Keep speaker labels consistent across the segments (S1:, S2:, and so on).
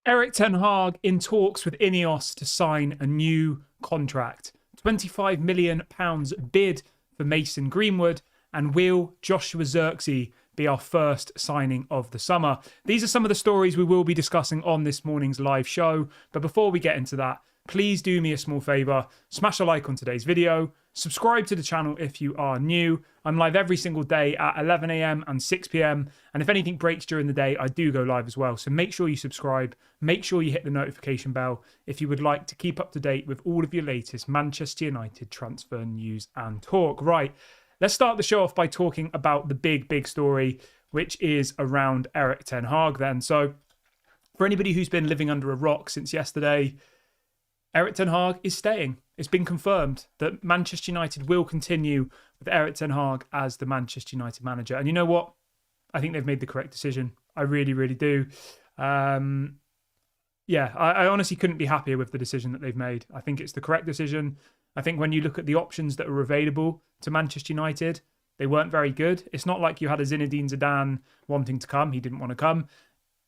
S1: Erik ten Hag in talks with Ineos to sign a new contract. £25 million bid for Mason Greenwood, and will Joshua Zirkzee be our first signing of the summer? These are some of the stories we will be discussing on this morning's live show. But before we get into that, please do me a small favour, smash a like on today's video, subscribe to the channel if you are new. I'm live every single day at 11 AM and 6 PM. And if anything breaks during the day, I do go live as well. So make sure you subscribe. Make sure you hit the notification bell if you would like to keep up to date with all of your latest Manchester United transfer news and talk. Right, let's start the show off by talking about the big story, which is around Erik ten Hag then. So for anybody who's been living under a rock since yesterday, Erik ten Hag is staying. It's been confirmed that Manchester United will continue with Erik ten Hag as the Manchester United manager. And you know what? I think they've made the correct decision. I really do. I honestly couldn't be happier with the decision that they've made. I think it's the correct decision. I think when you look at the options that are available to Manchester United, they weren't very good. It's not like you had a Zinedine Zidane wanting to come. He didn't want to come.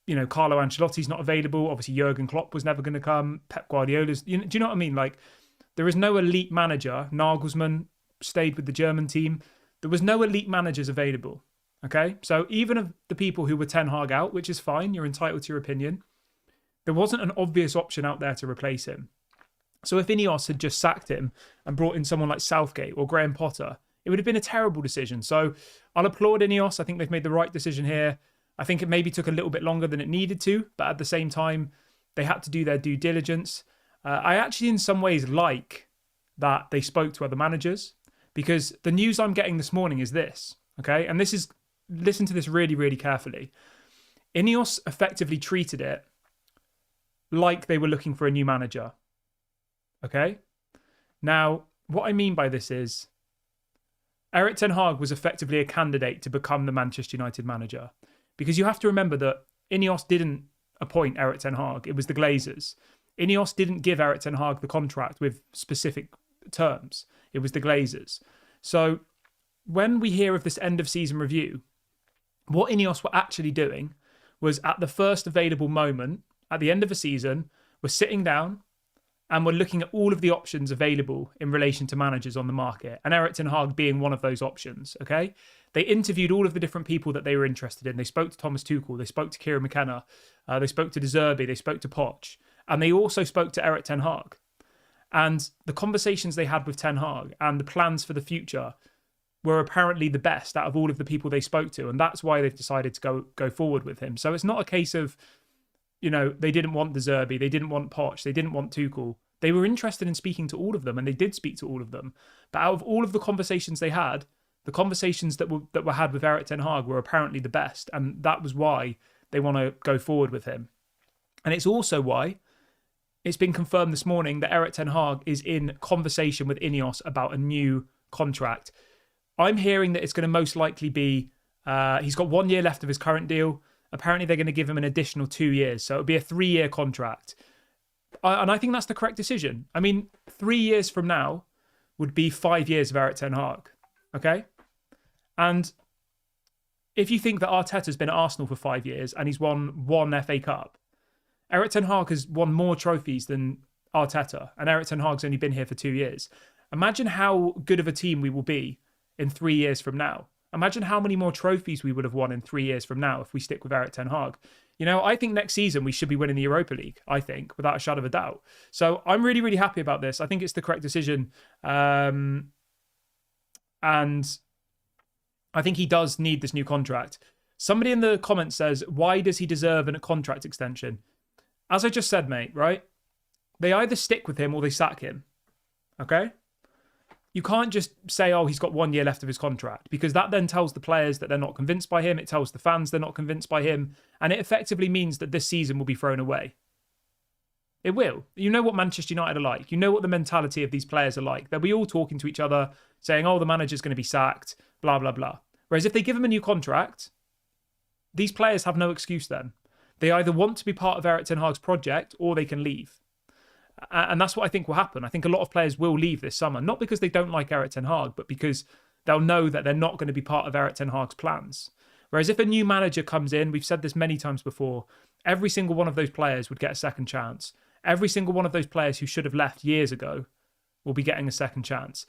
S1: You know, Carlo Ancelotti's not available. Obviously, Jurgen Klopp was never going to come. Pep Guardiola's... do you know what I mean? Like, there is no elite manager. Nagelsmann stayed with the German team. There was no elite managers available. Okay? So even of the people who were Ten Hag out, which is fine, you're entitled to your opinion, there wasn't an obvious option out there to replace him. So if Ineos had just sacked him and brought in someone like Southgate or Graham Potter, it would have been a terrible decision. So I'll applaud Ineos. I think they've made the right decision here. I think it maybe took a little bit longer than it needed to, but at the same time, they had to do their due diligence. I actually, in some ways, like that they spoke to other managers, because the news I'm getting this morning is this, okay? And this is, listen to this really carefully. Ineos effectively treated it like they were looking for a new manager, okay? Now, what I mean by this is, Erik ten Hag was effectively a candidate to become the Manchester United manager. Because you have to remember that Ineos didn't appoint Erik ten Hag. It was the Glazers. Ineos didn't give Erik ten Hag the contract with specific terms. It was the Glazers. So when we hear of this end of season review, what Ineos were actually doing was at the first available moment, at the end of a season, we're sitting down and we're looking at all of the options available in relation to managers on the market, and Erik ten Hag being one of those options, okay? They interviewed all of the different people that they were interested in. They spoke to Thomas Tuchel, they spoke to Kieran McKenna, they spoke to Zirkzee, they spoke to Poch, and they also spoke to Erik ten Hag. And the conversations they had with Ten Hag and the plans for the future were apparently the best out of all of the people they spoke to, and that's why they've decided to go forward with him. So it's not a case of, you know, they didn't want Zirkzee, they didn't want Poch, they didn't want Tuchel. They were interested in speaking to all of them, and they did speak to all of them. But out of all of the conversations they had, the conversations that were had with Erik ten Hag were apparently the best, and that was why they want to go forward with him. And it's also why it's been confirmed this morning that Erik ten Hag is in conversation with Ineos about a new contract. I'm hearing that it's going to most likely be, he's got 1 year left of his current deal. Apparently they're going to give him an additional 2 years. So it'll be a 3-year contract. And I think that's the correct decision. I mean, 3 years from now would be 5 years of Erik ten Hag. Okay? And if you think that Arteta's been at Arsenal for 5 years and he's won one FA Cup, Erik ten Hag has won more trophies than Arteta, and Erik ten Hag's only been here for 2 years. Imagine how good of a team we will be in 3 years from now. Imagine how many more trophies we would have won in 3 years from now if we stick with Erik ten Hag. You know, I think next season we should be winning the Europa League, I think, without a shadow of a doubt. So I'm really happy about this. I think it's the correct decision. And I think he does need this new contract. Somebody in the comments says, why does he deserve a contract extension? As I just said, mate, right? They either stick with him or they sack him. Okay? You can't just say, oh, he's got 1 year left of his contract, because that then tells the players that they're not convinced by him. It tells the fans they're not convinced by him. And it effectively means that this season will be thrown away. It will. You know what Manchester United are like. You know what the mentality of these players are like. They'll be all talking to each other, saying, oh, the manager's going to be sacked, blah, blah, blah. Whereas if they give him a new contract, these players have no excuse then. They either want to be part of Erik ten Hag's project or they can leave. And that's what I think will happen. I think a lot of players will leave this summer, not because they don't like Erik ten Hag, but because they'll know that they're not going to be part of Erik ten Hag's plans. Whereas if a new manager comes in, we've said this many times before, every single one of those players would get a second chance. Every single one of those players who should have left years ago will be getting a second chance.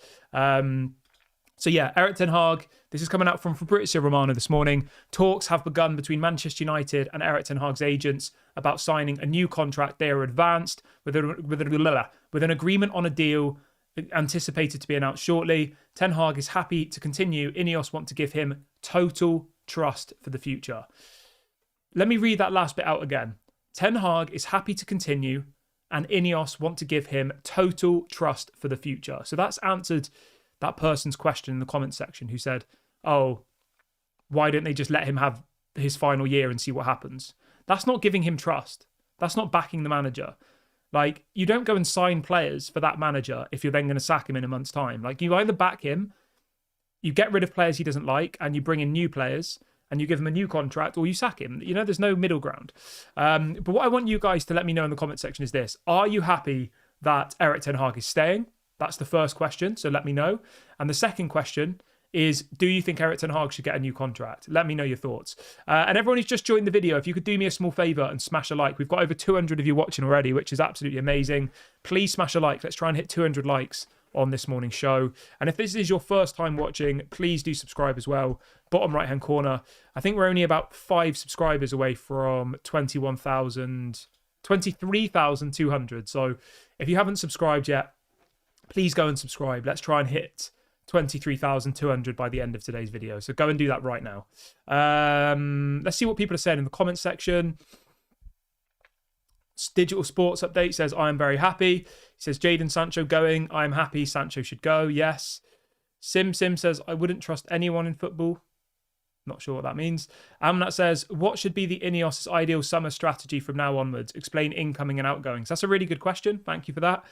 S1: So yeah, Erik ten Hag, this is coming out from Fabrizio Romano this morning. Talks have begun between Manchester United and Erik ten Hag's agents about signing a new contract. They are advanced with an agreement on a deal anticipated to be announced shortly. Ten Hag is happy to continue. Ineos want to give him total trust for the future. Let me read that last bit out again. Ten Hag is happy to continue and Ineos want to give him total trust for the future. So that's answered that person's question in the comment section who said, oh, why don't they just let him have his final year and see what happens? That's not giving him trust. That's not backing the manager. Like, you don't go and sign players for that manager if you're then going to sack him in a month's time. Like, you either back him, you get rid of players he doesn't like, and you bring in new players, and you give him a new contract, or you sack him. You know, there's no middle ground. But what I want you guys to let me know in the comment section is this. Are you happy that Erik ten Hag is staying? That's the first question, so let me know. And the second question is, do you think Erik ten Hag should get a new contract? Let me know your thoughts. And everyone who's just joined the video, if you could do me a small favour and smash a like. We've got over 200 of you watching already, which is absolutely amazing. Please smash a like. Let's try and hit 200 likes on this morning's show. And if this is your first time watching, please do subscribe as well. Bottom right hand corner. I think we're only about 5 subscribers away from 23,200. So if you haven't subscribed yet, please go and subscribe. Let's try and hit 23,200 by the end of today's video. So go and do that right now. Let's see what people are saying in the comment section. Digital Sports Update says, I am very happy. He says, Jadon Sancho going. I am happy. Sancho should go. Yes. Sim says, I wouldn't trust anyone in football. Not sure what that means. Amnat says, what should be the Ineos' ideal summer strategy from now onwards? Explain incoming and outgoings. That's a really good question. Thank you for that.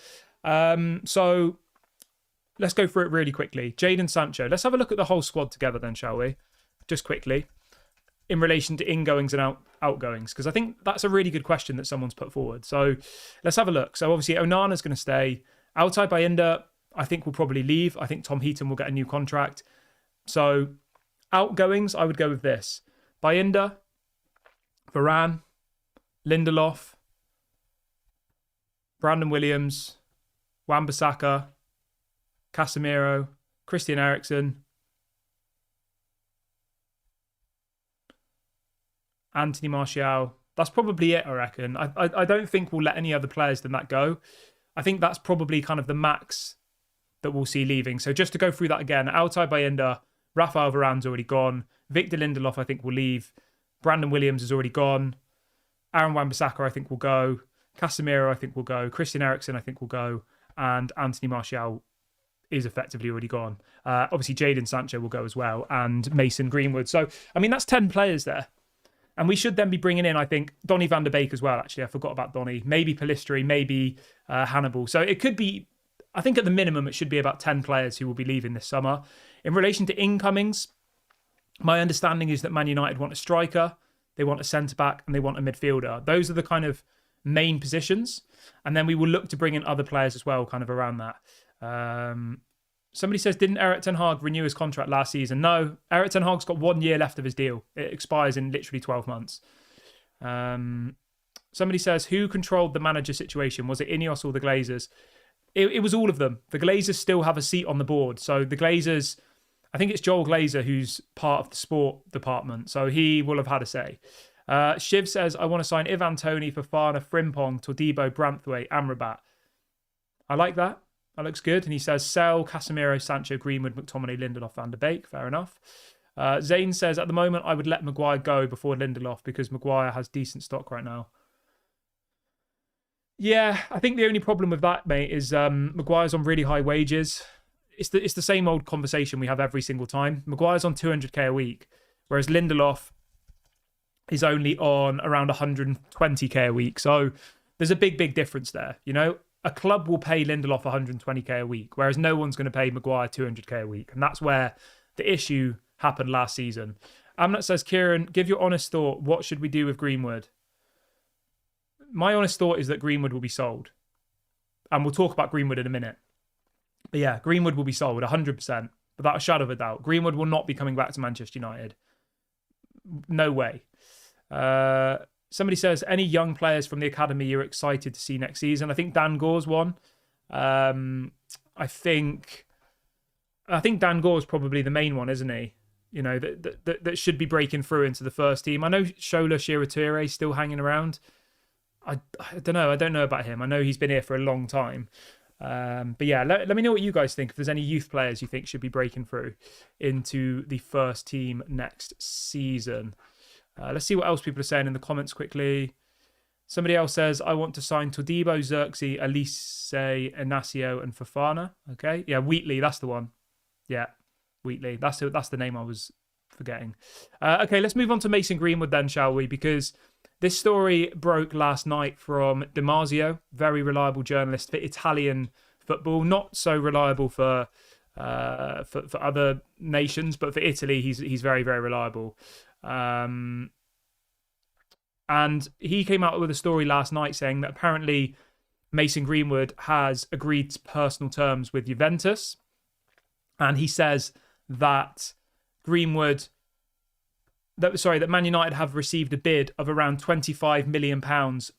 S1: So let's go through it really quickly. Jadon Sancho. Let's have a look at the whole squad together then, shall we? Just quickly. In relation to ingoings and outgoings, because I think that's a really good question that someone's put forward. So let's have a look. So obviously Onana's going to stay. Altay Bayindir, I think, will probably leave. I think Tom Heaton will get a new contract. So outgoings, I would go with this. Bayindir, Varane, Lindelof, Brandon Williams, Wan-Bissaka, Casemiro, Christian Eriksen, Anthony Martial. That's probably it, I reckon. I don't think we'll let any other players than that go. I think that's probably kind of the max that we'll see leaving. So just to go through that again, Altay Bayindir, Rafael Varane's already gone. Victor Lindelof, I think, will leave. Brandon Williams is already gone. Aaron Wan-Bissaka, I think, will go. Casemiro, I think, will go. Christian Eriksen, I think, will go. And Anthony Martial is effectively already gone. Obviously, Jadon Sancho will go as well. And Mason Greenwood. So, I mean, that's 10 players there. And we should then be bringing in, I think, Donny van der Beek as well, actually. I forgot about Donny. Maybe Pellistri, maybe Hannibal. So it could be, I think at the minimum, it should be about 10 players who will be leaving this summer. In relation to incomings, my understanding is that Man United want a striker, they want a centre-back, and they want a midfielder. Those are the kind of main positions. And then we will look to bring in other players as well, kind of around that. Somebody says, didn't Erik ten Hag renew his contract last season? No, Erik ten Hag's got 1 year left of his deal. It expires in literally 12 months. Somebody says, who controlled the manager situation? Was it Ineos or the Glazers? It was all of them. The Glazers still have a seat on the board. So the Glazers, I think it's Joel Glazer who's part of the sport department. So he will have had a say. Shiv says, I want to sign Ivan Toney, Fofana, Frimpong, Todibo, Branthwaite, Amrabat. I like that. That looks good. And he says, sell Casemiro, Sancho, Greenwood, McTominay, Lindelof, Van der Beek. Fair enough. Zane says, at the moment, I would let Maguire go before Lindelof because Maguire has decent stock right now. Yeah, I think the only problem with that, mate, is Maguire's on really high wages. It's the same old conversation we have every single time. Maguire's on 200k a week, whereas Lindelof is only on around 120k a week. So there's a big difference there, you know? A club will pay Lindelof 120k a week, whereas no one's going to pay Maguire 200k a week. And that's where the issue happened last season. Amnat says, Kieran, give your honest thought. What should we do with Greenwood? My honest thought is that Greenwood will be sold. And we'll talk about Greenwood in a minute. But yeah, Greenwood will be sold 100%, without a shadow of a doubt. Greenwood will not be coming back to Manchester United. No way. Somebody says, any young players from the academy you're excited to see next season? I think Dan Gore's one. I think Dan Gore's probably the main one, isn't he? You know, that should be breaking through into the first team. I know Shola Shirature is still hanging around. I don't know. I don't know about him. I know he's been here for a long time. But yeah, let me know what you guys think. If there's any youth players you think should be breaking through into the first team next season. Let's see what else people are saying in the comments quickly. Somebody else says, I want to sign Todibo, Zirkzee, Elise, Inacio, and Fofana. Okay. Yeah, Wheatley, that's the one. Yeah, Wheatley. That's the name I was forgetting. Okay, let's move on to Mason Greenwood then, shall we? Because this story broke last night from Damasio, very reliable journalist for Italian football. Not so reliable for other nations, but for Italy, he's very, very reliable. And he came out with a story last night saying that apparently Mason Greenwood has agreed to personal terms with Juventus. And he says that that Man United have received a bid of around £25 million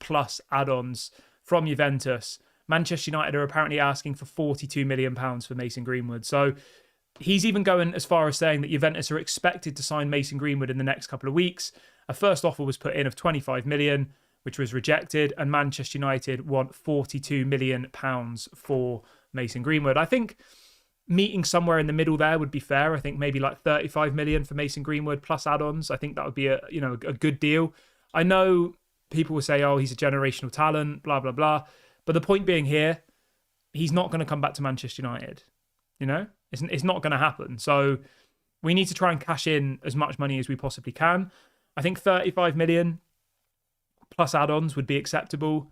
S1: plus add-ons from Juventus. Manchester United are apparently asking for £42 million for Mason Greenwood. So he's even going as far as saying that Juventus are expected to sign Mason Greenwood in the next couple of weeks. A first offer was put in of £25 million, which was rejected, and Manchester United want £42 million for Mason Greenwood. I think meeting somewhere in the middle there would be fair. I think maybe like 35 million for Mason Greenwood plus add-ons. I think that would be a good deal. I know people will say, oh, he's a generational talent, blah, blah, blah. But the point being here, he's not going to come back to Manchester United. You know, it's not going to happen. So we need to try and cash in as much money as we possibly can. I think 35 million plus add-ons would be acceptable.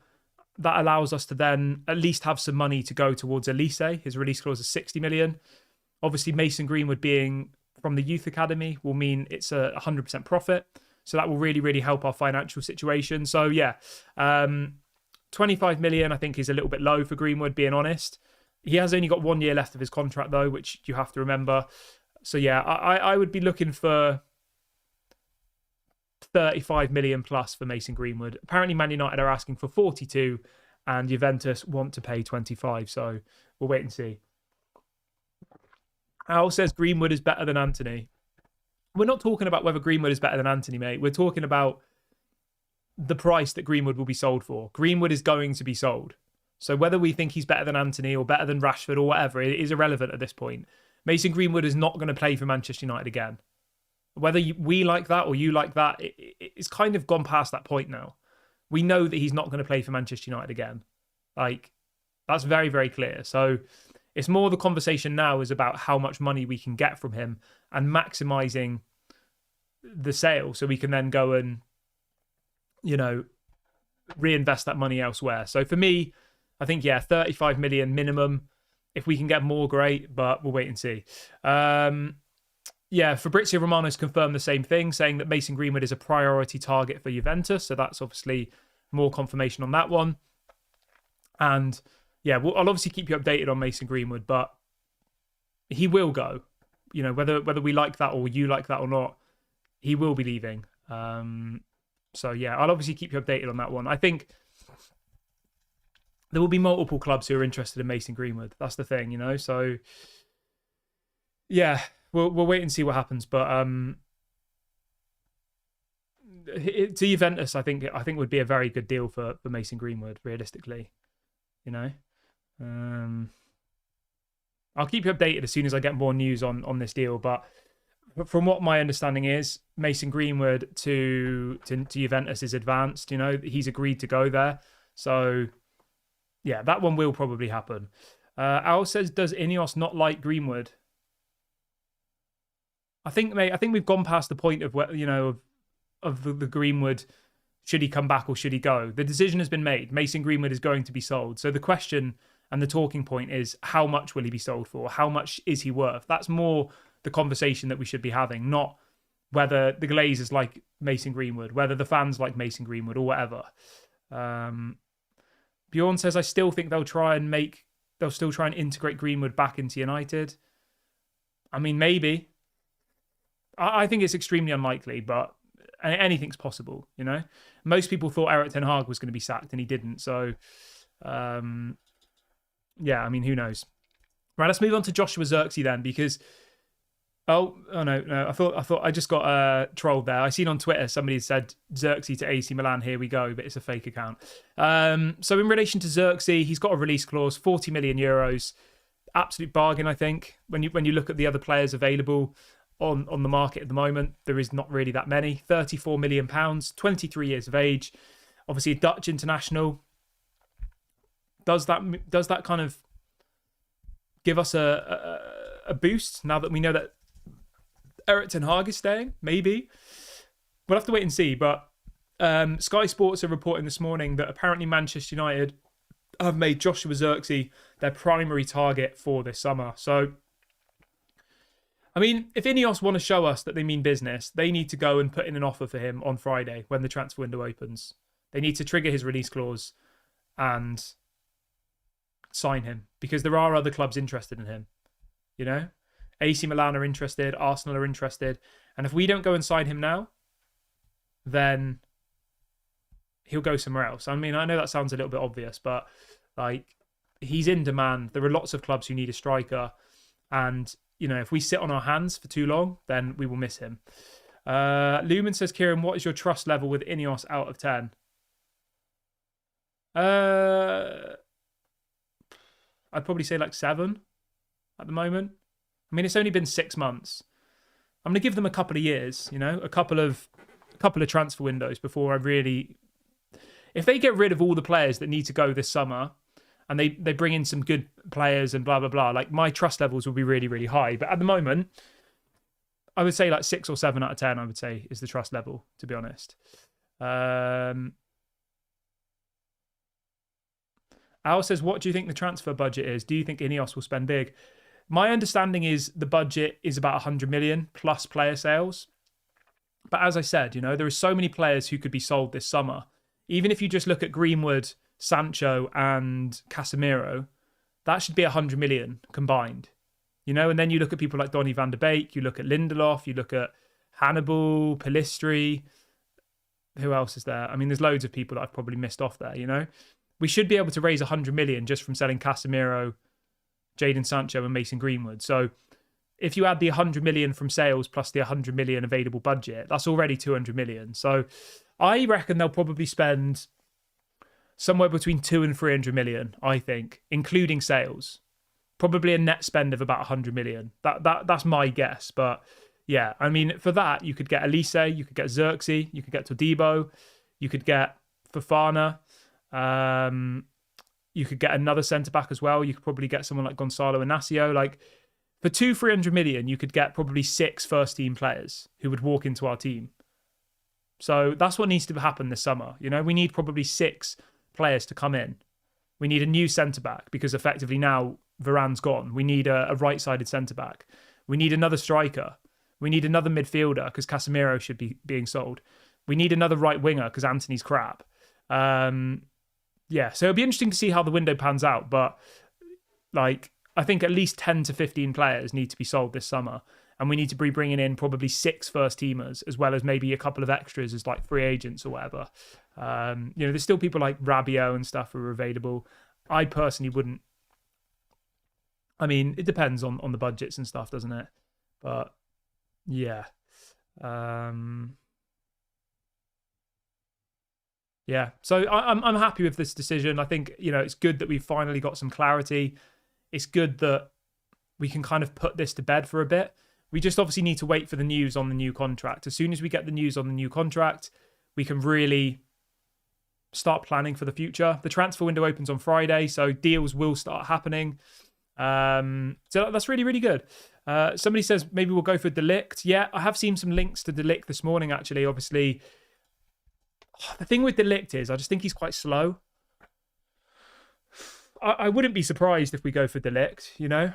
S1: That allows us to then at least have some money to go towards Elise. His release clause is 60 million. Obviously, Mason Greenwood being from the youth academy will mean it's a 100% profit. So that will really, really help our financial situation. So yeah, 25 million I think is a little bit low for Greenwood, being honest. He has only got 1 year left of his contract though, which you have to remember. So yeah, I would be looking for 35 million plus for Mason Greenwood. Apparently Man United are asking for 42 and Juventus want to pay 25. So we'll wait and see. Al says Greenwood is better than Anthony. We're not talking about whether Greenwood is better than Anthony, mate. We're talking about the price that Greenwood will be sold for. Greenwood is going to be sold. So whether we think he's better than Anthony or better than Rashford or whatever, it is irrelevant at this point. Mason Greenwood is not going to play for Manchester United again. Whether we like that or you like that, it's kind of gone past that point now. We know that he's not going to play for Manchester United again. Like, that's very, very clear. So it's more the conversation now is about how much money we can get from him and maximising the sale so we can then go and, reinvest that money elsewhere. So for me, I think, 35 million minimum. If we can get more, great, but we'll wait and see. Fabrizio Romano's confirmed the same thing, saying that Mason Greenwood is a priority target for Juventus. So that's obviously more confirmation on that one. And I'll obviously keep you updated on Mason Greenwood, but he will go. Whether we like that or you like that or not, he will be leaving. I'll obviously keep you updated on that one. I think there will be multiple clubs who are interested in Mason Greenwood. That's the thing, So we'll wait and see what happens. But to Juventus, I think would be a very good deal for Mason Greenwood, realistically. I'll keep you updated as soon as I get more news on this deal. But from what my understanding is, Mason Greenwood to Juventus is advanced. He's agreed to go there. So that one will probably happen. Al says, does Ineos not like Greenwood? I think we've gone past the point of the Greenwood. Should he come back or should he go? The decision has been made. Mason Greenwood is going to be sold. So the question and the talking point is, how much will he be sold for? How much is he worth? That's more the conversation that we should be having, not whether the Glazers like Mason Greenwood, whether the fans like Mason Greenwood or whatever. Bjorn says, I still think they'll still try and integrate Greenwood back into United. I mean, maybe. I think it's extremely unlikely, but anything's possible, you know. Most people thought Erik ten Hag was going to be sacked and he didn't. So, yeah, I mean, who knows? Right, let's move on to Joshua Zirkzee then, because no, I thought I just got trolled there. I seen on Twitter somebody said Zirkzee to AC Milan, here we go, but it's a fake account. So in relation to Zirkzee, he's got a release clause, 40 million euros, absolute bargain, I think. When you look at the other players available on the market at the moment, there is not really that many. 34 million pounds, 23 years of age, obviously a Dutch international. Does that kind of give us a boost now that we know that Erik ten Hag is staying? Maybe. We'll have to wait and see. But Sky Sports are reporting this morning that apparently Manchester United have made Joshua Zirkzee their primary target for this summer. So, I mean, if Ineos want to show us that they mean business, they need to go and put in an offer for him on Friday when the transfer window opens. They need to trigger his release clause and sign him, because there are other clubs interested in him. You know? AC Milan are interested, Arsenal are interested. And if we don't go and sign him now, then he'll go somewhere else. I mean, I know that sounds a little bit obvious, but like, he's in demand. There are lots of clubs who need a striker. And, you know, if we sit on our hands for too long, then we will miss him. Lumen says, Kieran, what is your trust level with Ineos out of 10? I'd probably say like 7 at the moment. I mean, it's only been 6 months. I'm going to give them a couple of years, you know, a couple of transfer windows before I really... If they get rid of all the players that need to go this summer and they bring in some good players and blah, blah, blah, like my trust levels will be really, really high. But at the moment, I would say like 6 or 7 out of 10, I would say, is the trust level, to be honest. Al says, what do you think the transfer budget is? Do you think Ineos will spend big? My understanding is the budget is about 100 million plus player sales. But as I said, you know, there are so many players who could be sold this summer. Even if you just look at Greenwood, Sancho and Casemiro, that should be 100 million combined. You know, and then you look at people like Donny van der Beek, you look at Lindelof, you look at Hannibal, Pellistri. Who else is there? I mean, there's loads of people that I've probably missed off there, you know. We should be able to raise 100 million just from selling Casemiro, Jadon Sancho and Mason Greenwood. So if you add the 100 million from sales plus the 100 million available budget, that's already 200 million. So I reckon they'll probably spend somewhere between 200 and 300 million, I think, including sales. Probably a net spend of about 100 million. That's my guess. But yeah, I mean, for that, you could get Elise, you could get Zirkzee, you could get Todibo, you could get Fofana. You could get another centre-back as well. You could probably get someone like Gonzalo Inacio. Like, for 200-300 million, you could get probably 6 first-team players who would walk into our team. So that's what needs to happen this summer. You know, we need probably 6 players to come in. We need a new centre-back because effectively now Varane's gone. We need a right-sided centre-back. We need another striker. We need another midfielder because Casemiro should be being sold. We need another right winger because Anthony's crap. Yeah, so it'll be interesting to see how the window pans out. But like, I think at least 10 to 15 players need to be sold this summer. And we need to be bringing in probably 6 first-teamers as well as maybe a couple of extras as like free agents or whatever. You know, there's still people like Rabiot and stuff who are available. I personally wouldn't. I mean, it depends on the budgets and stuff, doesn't it? But yeah. Yeah, so I'm happy with this decision. I think, you know, it's good that we've finally got some clarity. It's good that we can kind of put this to bed for a bit. We just obviously need to wait for the news on the new contract. As soon as we get the news on the new contract, we can really start planning for the future. The transfer window opens on Friday, so deals will start happening. So that's really, really good. Somebody says maybe we'll go for De Ligt. Yeah, I have seen some links to De Ligt this morning, actually. Obviously, the thing with De Ligt is I just think he's quite slow. I wouldn't be surprised if we go for De Ligt, you know.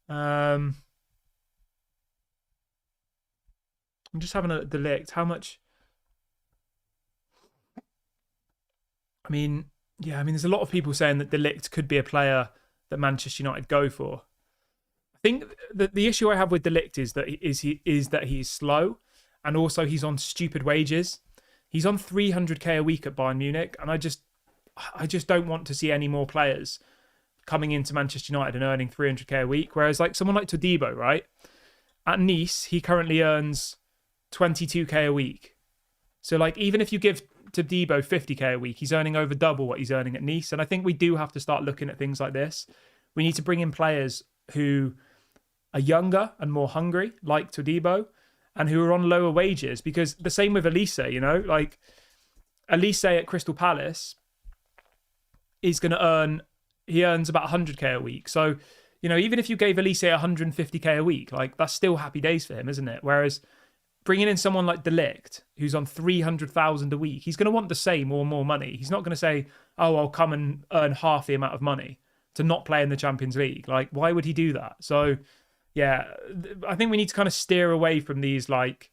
S1: I'm just having a De Ligt. How much? I mean, there's a lot of people saying that De Ligt could be a player that Manchester United go for. I think the issue I have with De Ligt is that he is slow, and also he's on stupid wages. He's on 300k a week at Bayern Munich, and I just don't want to see any more players coming into Manchester United and earning 300k a week. Whereas like someone like Todibo, right? At Nice, he currently earns 22k a week. So like even if you give Todibo 50k a week, he's earning over double what he's earning at Nice. And I think we do have to start looking at things like this. We need to bring in players who are younger and more hungry, like Todibo, and who are on lower wages. Because the same with Elise, you know, like Elise at Crystal Palace is going to earns about 100k a week. So, you know, even if you gave Elise 150k a week, like that's still happy days for him, isn't it? Whereas bringing in someone like De Ligt, who's on 300,000 a week, he's going to want the same or more money. He's not going to say, oh, I'll come and earn half the amount of money to not play in the Champions League. Like, why would he do that? So, yeah, I think we need to kind of steer away from these like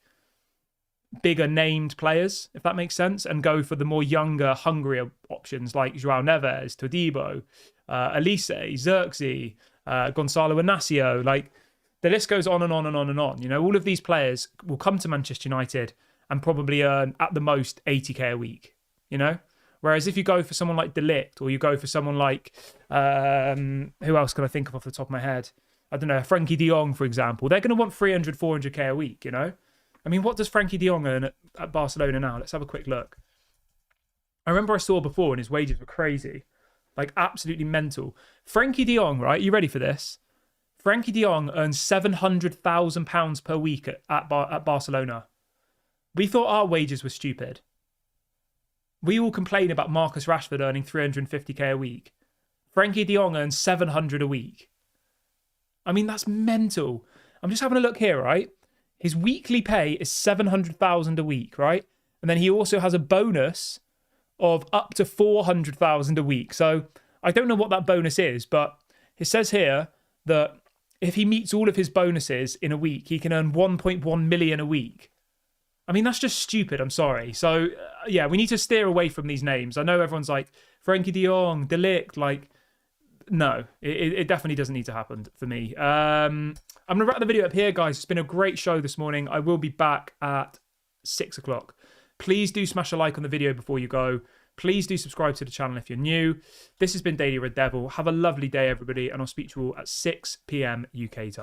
S1: bigger named players, if that makes sense, and go for the more younger, hungrier options like Joao Neves, Todibo, Elise, Zirkzee, Gonzalo Inacio. Like the list goes on and on and on and on. You know, all of these players will come to Manchester United and probably earn at the most 80k a week, you know? Whereas if you go for someone like De Ligt, or you go for someone like, who else can I think of off the top of my head? I don't know, Frankie de Jong, for example. They're going to want 300, 400k a week, you know? I mean, what does Frankie de Jong earn at Barcelona now? Let's have a quick look. I remember I saw before and his wages were crazy. Like, absolutely mental. Frankie de Jong, right? You ready for this? Frankie de Jong earns £700,000 per week at Barcelona. We thought our wages were stupid. We all complain about Marcus Rashford earning 350k a week. Frankie de Jong earns 700 a week. I mean, that's mental. I'm just having a look here, right? His weekly pay is 700,000 a week, right? And then he also has a bonus of up to 400,000 a week. So I don't know what that bonus is, but it says here that if he meets all of his bonuses in a week, he can earn 1.1 million a week. I mean, that's just stupid. I'm sorry. So yeah, we need to steer away from these names. I know everyone's like Frankie de Jong, De Ligt, like, no, it definitely doesn't need to happen for me. I'm going to wrap the video up here, guys. It's been a great show this morning. I will be back at 6 o'clock. Please do smash a like on the video before you go. Please do subscribe to the channel if you're new. This has been Daily Red Devil. Have a lovely day, everybody, and I'll speak to you all at 6 p.m. UK time.